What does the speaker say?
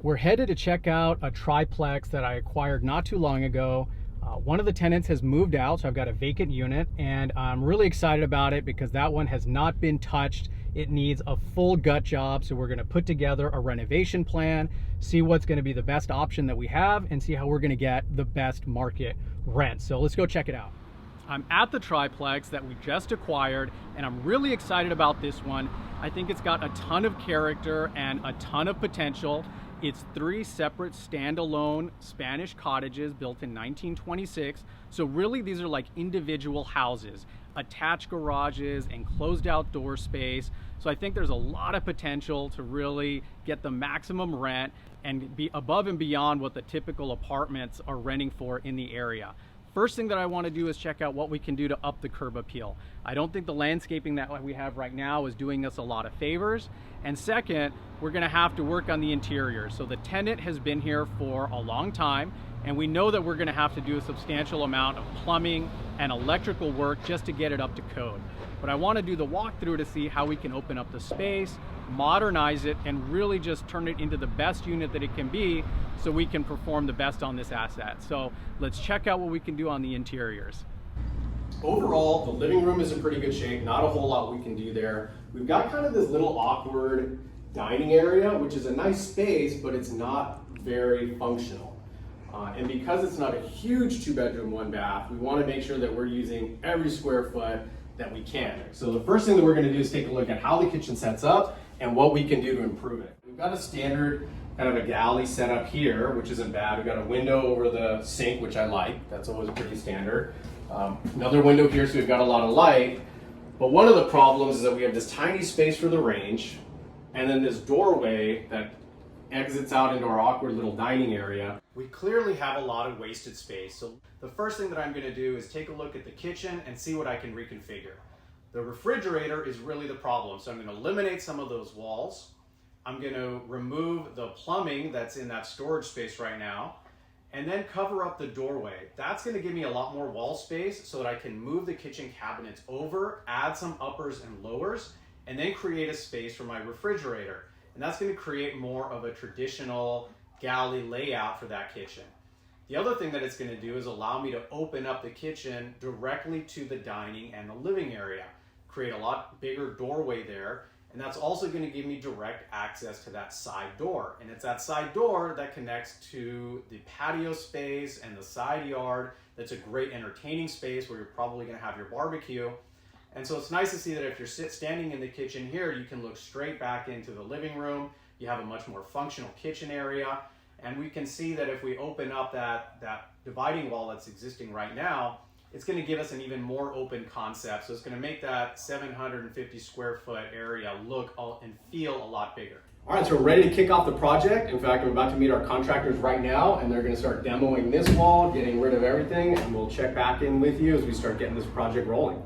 We're headed to check out a triplex that I acquired not too long ago. One of the tenants has moved out, so I've got a vacant unit, and I'm really excited about it because that one has not been touched. It needs a full gut job, so we're going to put together a renovation plan, see what's going to be the best option that we have, and see how we're going to get the best market rent. So let's go check it out. I'm at the triplex that we just acquired, and I'm really excited about this one. I think it's got a ton of character and a ton of potential. It's 3 separate standalone Spanish cottages built in 1926. So really these are like individual houses, attached garages, enclosed outdoor space. So I think there's a lot of potential to really get the maximum rent and be above and beyond what the typical apartments are renting for in the area. First thing that I want to do is check out what we can do to up the curb appeal. I don't think the landscaping that we have right now is doing us a lot of favors. And second, we're going to have to work on the interior. So the tenant has been here for a long time, and we know that we're going to have to do a substantial amount of plumbing and electrical work just to get it up to code. But I want to do the walkthrough to see how we can open up the space, modernize it, and really just turn it into the best unit that it can be so we can perform the best on this asset. So let's check out what we can do on the interiors. Overall, the living room is in pretty good shape. Not a whole lot we can do there. We've got kind of this little awkward dining area, which is a nice space, but it's not very functional. And because it's not a huge 2-bedroom, 1-bath, we want to make sure that we're using every square foot that we can. So the first thing that we're going to do is take a look at how the kitchen sets up and what we can do to improve it. We've got a standard kind of a galley set up here, which isn't bad. We've got a window over the sink, which I like. That's always pretty standard. Another window here, so we've got a lot of light. But one of the problems is that we have this tiny space for the range, and then this doorway that exits out into our awkward little dining area. We clearly have a lot of wasted space. So the first thing that I'm going to do is take a look at the kitchen and see what I can reconfigure. The refrigerator is really the problem. So I'm going to eliminate some of those walls. I'm going to remove the plumbing that's in that storage space right now, and then cover up the doorway. That's going to give me a lot more wall space so that I can move the kitchen cabinets over, add some uppers and lowers, and then create a space for my refrigerator. And that's going to create more of a traditional galley layout for that kitchen. The other thing that it's going to do is allow me to open up the kitchen directly to the dining and the living area, create a lot bigger doorway there, and that's also going to give me direct access to that side door. And it's that side door that connects to the patio space and the side yard. That's a great entertaining space where you're probably going to have your barbecue. And so it's nice to see that if you're standing in the kitchen here, you can look straight back into the living room. You have a much more functional kitchen area. And we can see that if we open up that dividing wall that's existing right now, it's going to give us an even more open concept. So it's going to make that 750 square foot area look and feel a lot bigger. All right, so we're ready to kick off the project. In fact, I'm about to meet our contractors right now, and they're going to start demoing this wall, getting rid of everything, and we'll check back in with you as we start getting this project rolling.